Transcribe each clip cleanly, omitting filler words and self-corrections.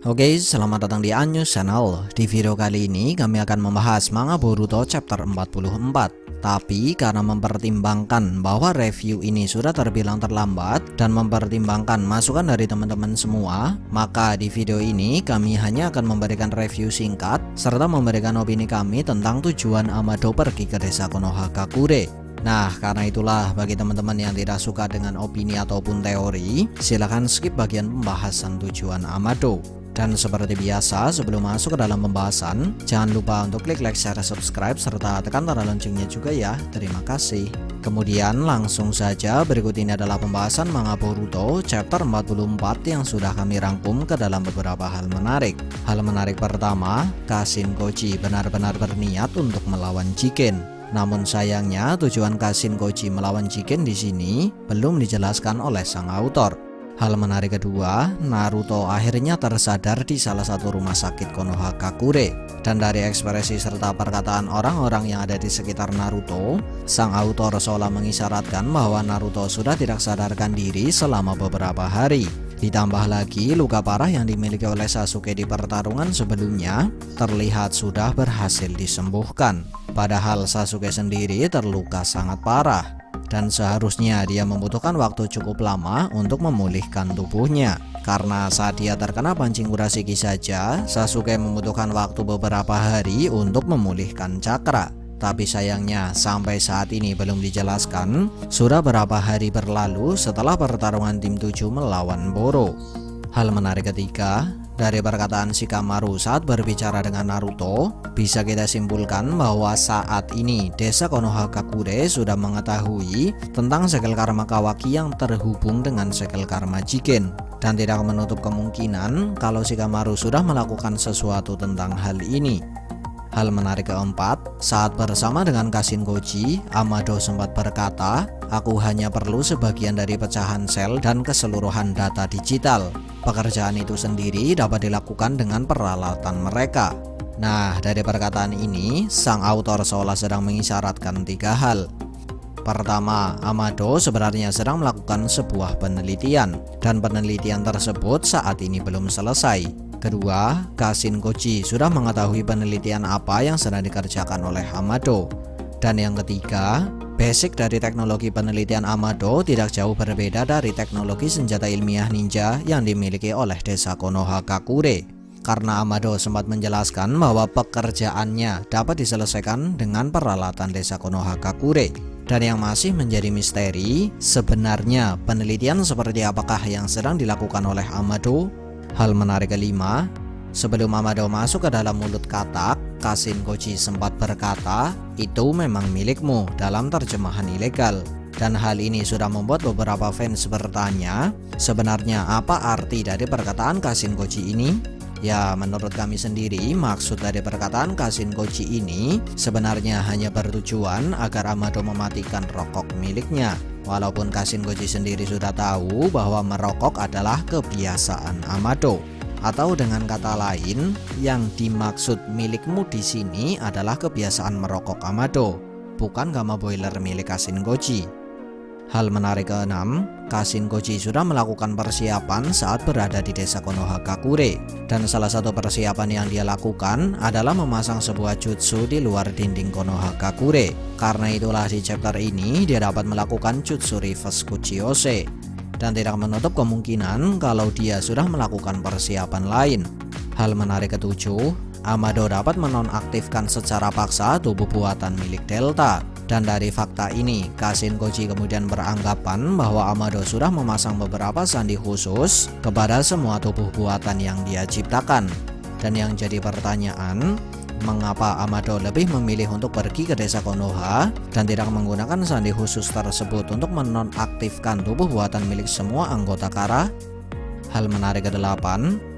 Oke, selamat datang di Anyus Channel. Di video kali ini kami akan membahas manga Boruto chapter 44. Tapi karena mempertimbangkan bahwa review ini sudah terbilang terlambat dan mempertimbangkan masukan dari teman-teman semua, maka di video ini kami hanya akan memberikan review singkat serta memberikan opini kami tentang tujuan Amado pergi ke desa Konohagakure. Nah, karena itulah bagi teman-teman yang tidak suka dengan opini ataupun teori, silahkan skip bagian pembahasan tujuan Amado. Dan seperti biasa, sebelum masuk ke dalam pembahasan, jangan lupa untuk klik like, share, subscribe, serta tekan tanda loncengnya juga ya. Terima kasih. Kemudian langsung saja, berikut ini adalah pembahasan manga Boruto chapter 44 yang sudah kami rangkum ke dalam beberapa hal menarik. Hal menarik pertama, Kashin Koji benar-benar berniat untuk melawan Jigen. Namun sayangnya tujuan Kashin Koji melawan Jigen di sini belum dijelaskan oleh sang autor. Hal menarik kedua, Naruto akhirnya tersadar di salah satu rumah sakit Konohagakure. Dan dari ekspresi serta perkataan orang-orang yang ada di sekitar Naruto, sang autor seolah mengisyaratkan bahwa Naruto sudah tidak sadarkan diri selama beberapa hari. Ditambah lagi luka parah yang dimiliki oleh Sasuke di pertarungan sebelumnya terlihat sudah berhasil disembuhkan. Padahal Sasuke sendiri terluka sangat parah. Dan seharusnya dia membutuhkan waktu cukup lama untuk memulihkan tubuhnya. Karena saat dia terkena pancing Urashiki saja, Sasuke membutuhkan waktu beberapa hari untuk memulihkan cakra. Tapi sayangnya sampai saat ini belum dijelaskan sudah berapa hari berlalu setelah pertarungan tim 7 melawan Boro. Hal menarik ketiga, dari perkataan Shikamaru saat berbicara dengan Naruto, bisa kita simpulkan bahwa saat ini desa Konohagakure sudah mengetahui tentang segel karma Kawaki yang terhubung dengan segel karma Jigen. Dan tidak menutup kemungkinan kalau Shikamaru sudah melakukan sesuatu tentang hal ini. Hal menarik keempat, saat bersama dengan Kashin Koji, Amado sempat berkata, "Aku hanya perlu sebagian dari pecahan sel dan keseluruhan data digital. Pekerjaan itu sendiri dapat dilakukan dengan peralatan mereka." Nah, dari perkataan ini, sang autor seolah sedang mengisyaratkan tiga hal. Pertama, Amado sebenarnya sedang melakukan sebuah penelitian, dan penelitian tersebut saat ini belum selesai. Kedua, Kashin Koji sudah mengetahui penelitian apa yang sedang dikerjakan oleh Amado. Dan yang ketiga, basic dari teknologi penelitian Amado tidak jauh berbeda dari teknologi senjata ilmiah ninja yang dimiliki oleh desa Konohagakure. Karena Amado sempat menjelaskan bahwa pekerjaannya dapat diselesaikan dengan peralatan desa Konohagakure. Dan yang masih menjadi misteri, sebenarnya penelitian seperti apakah yang sedang dilakukan oleh Amado? Hal menarik kelima, sebelum Amado masuk ke dalam mulut katak, Kashin Koji sempat berkata, "Itu memang milikmu," dalam terjemahan ilegal. Dan hal ini sudah membuat beberapa fans bertanya, sebenarnya apa arti dari perkataan Kashin Koji ini? Ya, menurut kami sendiri, maksud dari perkataan Kashin Koji ini sebenarnya hanya bertujuan agar Amado mematikan rokok miliknya. Walaupun Kashin Koji sendiri sudah tahu bahwa merokok adalah kebiasaan Amado. Atau dengan kata lain, yang dimaksud milikmu di sini adalah kebiasaan merokok Amado, bukan gamma boiler milik Kashin Koji. Hal menarik keenam, Kashin Koji sudah melakukan persiapan saat berada di desa Konohagakure. Dan salah satu persiapan yang dia lakukan adalah memasang sebuah jutsu di luar dinding Konohagakure. Karena itulah di chapter ini dia dapat melakukan jutsu reverse Kuchiyose. Dan tidak menutup kemungkinan kalau dia sudah melakukan persiapan lain. Hal menarik ketujuh, Amado dapat menonaktifkan secara paksa tubuh buatan milik Delta. Dan dari fakta ini, Kashin Koji kemudian beranggapan bahwa Amado sudah memasang beberapa sandi khusus kepada semua tubuh buatan yang dia ciptakan. Dan yang jadi pertanyaan, mengapa Amado lebih memilih untuk pergi ke desa Konoha dan tidak menggunakan sandi khusus tersebut untuk menonaktifkan tubuh buatan milik semua anggota Kara? Hal menarik ke-8,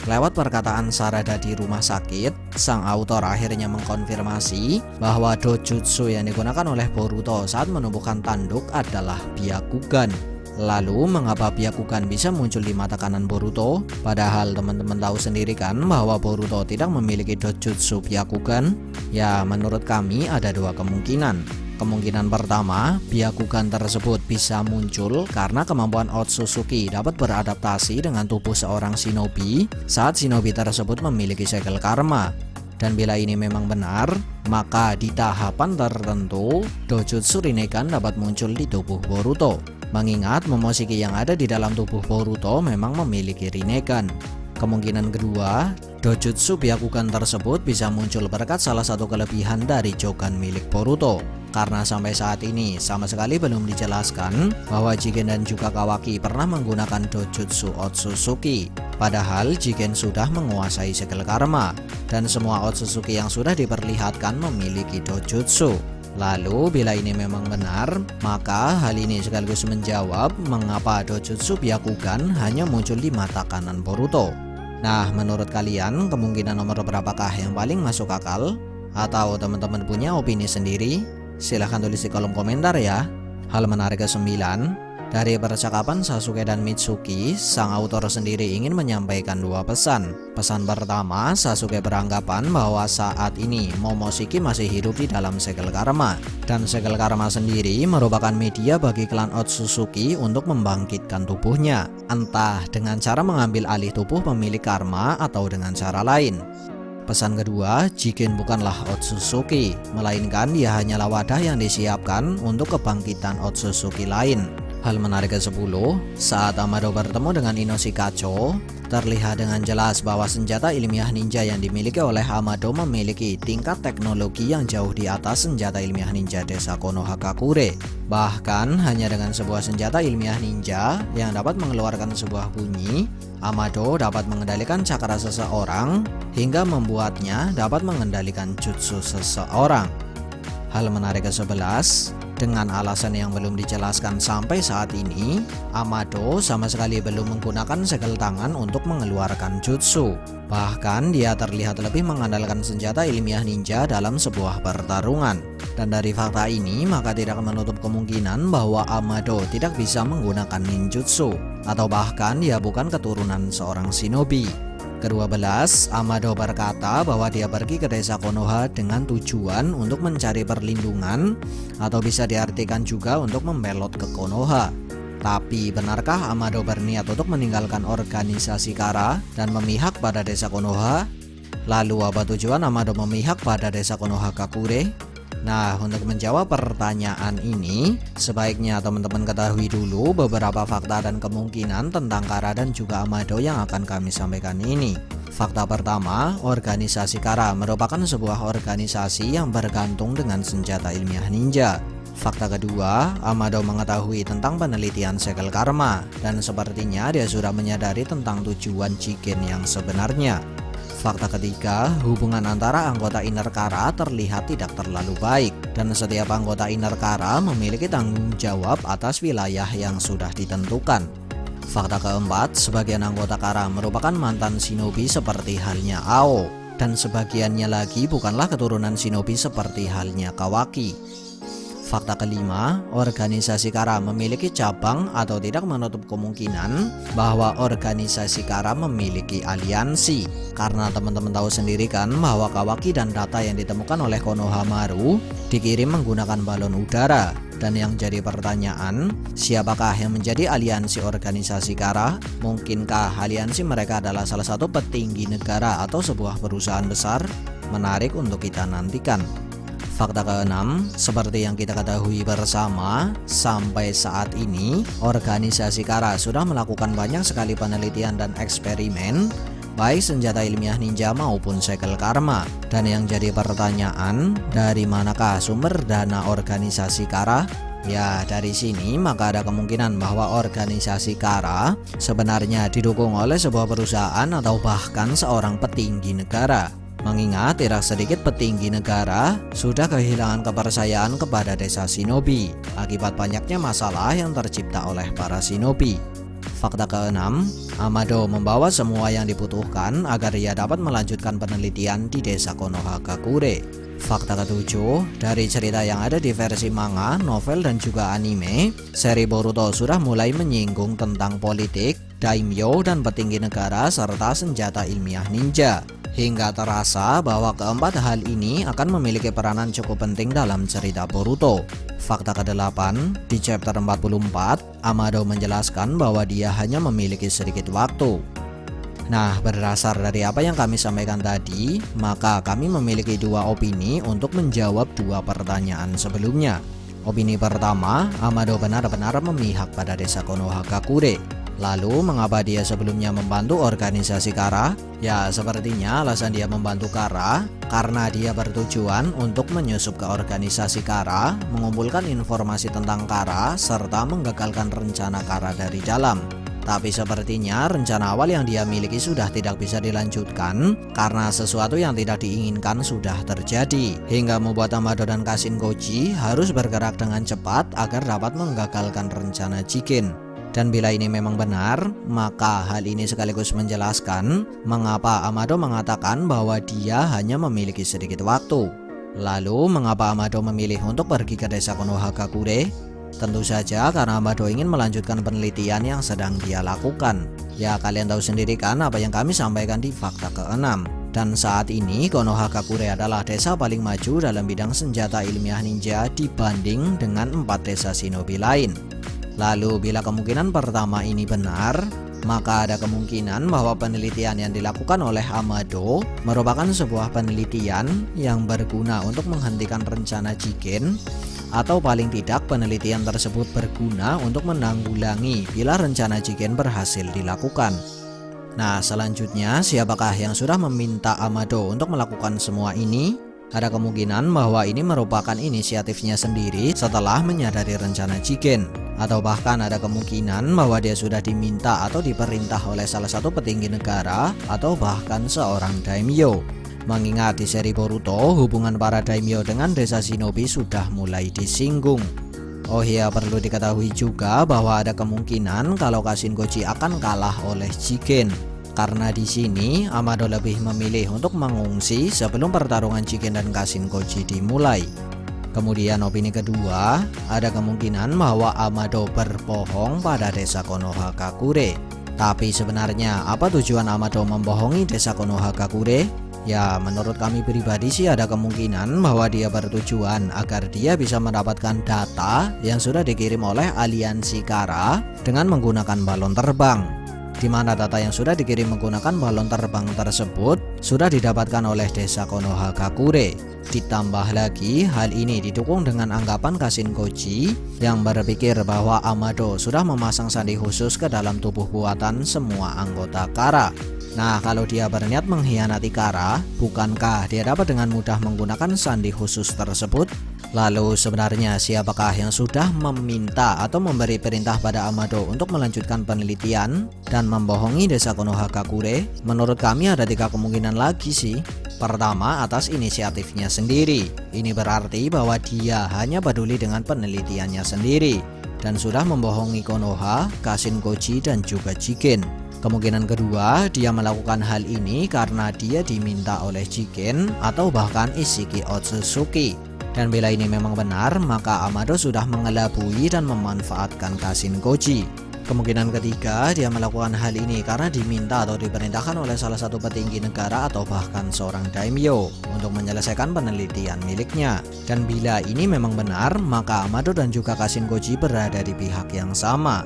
lewat perkataan Sarada di rumah sakit, sang autor akhirnya mengkonfirmasi bahwa dojutsu yang digunakan oleh Boruto saat menumbuhkan tanduk adalah Byakugan. Lalu mengapa Byakugan bisa muncul di mata kanan Boruto? Padahal teman-teman tahu sendiri kan bahwa Boruto tidak memiliki dojutsu Byakugan. Ya, menurut kami ada dua kemungkinan. Kemungkinan pertama, Byakugan tersebut bisa muncul karena kemampuan Otsutsuki dapat beradaptasi dengan tubuh seorang shinobi saat shinobi tersebut memiliki segel karma. Dan bila ini memang benar, maka di tahapan tertentu, Dojutsu Rinnegan dapat muncul di tubuh Boruto. Mengingat Momoshiki yang ada di dalam tubuh Boruto memang memiliki Rinnegan. Kemungkinan kedua, Dojutsu Byakugan tersebut bisa muncul berkat salah satu kelebihan dari Jogan milik Boruto. Karena sampai saat ini sama sekali belum dijelaskan bahwa Jigen dan juga Kawaki pernah menggunakan Dojutsu Otsutsuki. Padahal Jigen sudah menguasai segel karma dan semua Otsutsuki yang sudah diperlihatkan memiliki Dojutsu. Lalu bila ini memang benar, maka hal ini sekaligus menjawab mengapa Dojutsu Byakugan hanya muncul di mata kanan Boruto. Nah, menurut kalian kemungkinan nomor berapakah yang paling masuk akal? Atau teman-teman punya opini sendiri? Silahkan tulis di kolom komentar ya. Hal menarik ke-9, dari percakapan Sasuke dan Mitsuki, sang autor sendiri ingin menyampaikan dua pesan. Pesan pertama, Sasuke beranggapan bahwa saat ini Momoshiki masih hidup di dalam segel karma. Dan segel karma sendiri merupakan media bagi klan Otsutsuki untuk membangkitkan tubuhnya. Entah dengan cara mengambil alih tubuh pemilik karma atau dengan cara lain. Pesan kedua, Jigen bukanlah Otsutsuki, melainkan dia hanyalah wadah yang disiapkan untuk kebangkitan Otsutsuki lain. Hal menarik ke-10, saat Amado bertemu dengan Inoshi Kacho, terlihat dengan jelas bahwa senjata ilmiah ninja yang dimiliki oleh Amado memiliki tingkat teknologi yang jauh di atas senjata ilmiah ninja desa Konohagakure. Bahkan hanya dengan sebuah senjata ilmiah ninja yang dapat mengeluarkan sebuah bunyi, Amado dapat mengendalikan cakra seseorang hingga membuatnya dapat mengendalikan jutsu seseorang. Hal menarik ke-11, dengan alasan yang belum dijelaskan sampai saat ini, Amado sama sekali belum menggunakan segel tangan untuk mengeluarkan jutsu. Bahkan dia terlihat lebih mengandalkan senjata ilmiah ninja dalam sebuah pertarungan. Dan dari fakta ini maka tidak menutup kemungkinan bahwa Amado tidak bisa menggunakan ninjutsu, atau bahkan dia bukan keturunan seorang shinobi. Ke-12, Amado berkata bahwa dia pergi ke desa Konoha dengan tujuan untuk mencari perlindungan, atau bisa diartikan juga untuk membelot ke Konoha. Tapi benarkah Amado berniat untuk meninggalkan organisasi Kara dan memihak pada desa Konoha? Lalu apa tujuan Amado memihak pada desa Konohagakure? Nah, untuk menjawab pertanyaan ini, sebaiknya teman-teman ketahui dulu beberapa fakta dan kemungkinan tentang Kara dan juga Amado yang akan kami sampaikan ini. Fakta pertama, organisasi Kara merupakan sebuah organisasi yang bergantung dengan senjata ilmiah ninja. Fakta kedua, Amado mengetahui tentang penelitian segel karma, dan sepertinya dia sudah menyadari tentang tujuan Jigen yang sebenarnya. Fakta ketiga, hubungan antara anggota Inner Kara terlihat tidak terlalu baik, dan setiap anggota Inner Kara memiliki tanggung jawab atas wilayah yang sudah ditentukan. Fakta keempat, sebagian anggota Kara merupakan mantan shinobi seperti halnya Ao, dan sebagiannya lagi bukanlah keturunan shinobi seperti halnya Kawaki. Fakta kelima, organisasi Kara memiliki cabang atau tidak menutup kemungkinan bahwa organisasi Kara memiliki aliansi. Karena teman-teman tahu sendiri kan bahwa Kawaki dan data yang ditemukan oleh Konohamaru dikirim menggunakan balon udara. Dan yang jadi pertanyaan, siapakah yang menjadi aliansi organisasi Kara? Mungkinkah aliansi mereka adalah salah satu petinggi negara atau sebuah perusahaan besar? Menarik untuk kita nantikan. Fakta keenam, seperti yang kita ketahui bersama, sampai saat ini organisasi Kara sudah melakukan banyak sekali penelitian dan eksperimen, baik senjata ilmiah ninja maupun segel karma. Dan yang jadi pertanyaan, dari manakah sumber dana organisasi Kara? Ya, dari sini maka ada kemungkinan bahwa organisasi Kara sebenarnya didukung oleh sebuah perusahaan atau bahkan seorang petinggi negara. Mengingat tidak sedikit petinggi negara sudah kehilangan kepercayaan kepada desa shinobi akibat banyaknya masalah yang tercipta oleh para shinobi. Fakta keenam, Amado membawa semua yang dibutuhkan agar ia dapat melanjutkan penelitian di desa Konohagakure. Fakta ketujuh, dari cerita yang ada di versi manga, novel dan juga anime, seri Boruto sudah mulai menyinggung tentang politik, daimyo dan petinggi negara serta senjata ilmiah ninja. hingga terasa bahwa keempat hal ini akan memiliki peranan cukup penting dalam cerita Boruto. Fakta ke-8, di chapter 44, Amado menjelaskan bahwa dia hanya memiliki sedikit waktu. Nah, berdasar dari apa yang kami sampaikan tadi, maka kami memiliki dua opini untuk menjawab dua pertanyaan sebelumnya. Opini pertama, Amado benar-benar memihak pada desa Konohagakure. Lalu, mengapa dia sebelumnya membantu organisasi Kara? Ya, sepertinya alasan dia membantu Kara karena dia bertujuan untuk menyusup ke organisasi Kara, mengumpulkan informasi tentang Kara, serta menggagalkan rencana Kara dari dalam. Tapi sepertinya rencana awal yang dia miliki sudah tidak bisa dilanjutkan karena sesuatu yang tidak diinginkan sudah terjadi, hingga membuat Amado dan Kashin Koji harus bergerak dengan cepat agar dapat menggagalkan rencana Jigen. Dan bila ini memang benar, maka hal ini sekaligus menjelaskan mengapa Amado mengatakan bahwa dia hanya memiliki sedikit waktu. Lalu mengapa Amado memilih untuk pergi ke desa Konohagakure? Tentu saja karena Amado ingin melanjutkan penelitian yang sedang dia lakukan. Ya, kalian tahu sendiri kan apa yang kami sampaikan di fakta ke-6. Dan saat ini Konohagakure adalah desa paling maju dalam bidang senjata ilmiah ninja dibanding dengan 4 desa shinobi lain. Lalu bila kemungkinan pertama ini benar, maka ada kemungkinan bahwa penelitian yang dilakukan oleh Amado merupakan sebuah penelitian yang berguna untuk menghentikan rencana Jigen, atau paling tidak penelitian tersebut berguna untuk menanggulangi bila rencana Jigen berhasil dilakukan. Nah, selanjutnya siapakah yang sudah meminta Amado untuk melakukan semua ini? Ada kemungkinan bahwa ini merupakan inisiatifnya sendiri setelah menyadari rencana Jigen, atau bahkan ada kemungkinan bahwa dia sudah diminta atau diperintah oleh salah satu petinggi negara atau bahkan seorang daimyo. Mengingat di seri Boruto, hubungan para daimyo dengan desa shinobi sudah mulai disinggung. Oh iya, perlu diketahui juga bahwa ada kemungkinan kalau Kashin Koji akan kalah oleh Jigen. Karena di sini Amado lebih memilih untuk mengungsi sebelum pertarungan Jigen dan Kashin Koji dimulai. Kemudian opini kedua, ada kemungkinan bahwa Amado berbohong pada desa Konohagakure. Tapi sebenarnya apa tujuan Amado membohongi desa Konohagakure? Ya, menurut kami pribadi sih ada kemungkinan bahwa dia bertujuan agar dia bisa mendapatkan data yang sudah dikirim oleh aliansi Kara dengan menggunakan balon terbang, di mana data yang sudah dikirim menggunakan balon terbang tersebut sudah didapatkan oleh desa Konohagakure. Ditambah lagi, hal ini didukung dengan anggapan Kashin Koji yang berpikir bahwa Amado sudah memasang sandi khusus ke dalam tubuh buatan semua anggota Kara. Nah, kalau dia berniat mengkhianati Kara, bukankah dia dapat dengan mudah menggunakan sandi khusus tersebut? Lalu sebenarnya siapakah yang sudah meminta atau memberi perintah pada Amado untuk melanjutkan penelitian dan membohongi desa Konohagakure? Menurut kami ada 3 kemungkinan lagi sih. Pertama, atas inisiatifnya sendiri. Ini berarti bahwa dia hanya peduli dengan penelitiannya sendiri dan sudah membohongi Konoha, Kashin Koji, dan juga Jigen. Kemungkinan kedua, dia melakukan hal ini karena dia diminta oleh Jigen atau bahkan Ishiki Otsutsuki. Dan bila ini memang benar, maka Amado sudah mengelabui dan memanfaatkan Kashin Koji. Kemungkinan ketiga, dia melakukan hal ini karena diminta atau diperintahkan oleh salah satu petinggi negara atau bahkan seorang daimyo untuk menyelesaikan penelitian miliknya. Dan bila ini memang benar, maka Amado dan juga Kashin Koji berada di pihak yang sama.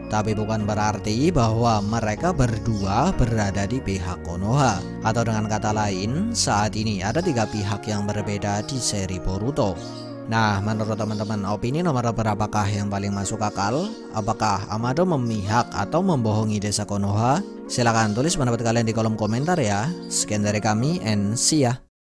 Tapi bukan berarti bahwa mereka berdua berada di pihak Konoha. Atau dengan kata lain, saat ini ada 3 pihak yang berbeda di seri Boruto. Nah, menurut teman-teman, opini nomor berapakah yang paling masuk akal? Apakah Amado memihak atau membohongi desa Konoha? Silahkan tulis pendapat kalian di kolom komentar ya. Sekian dari kami, and see ya.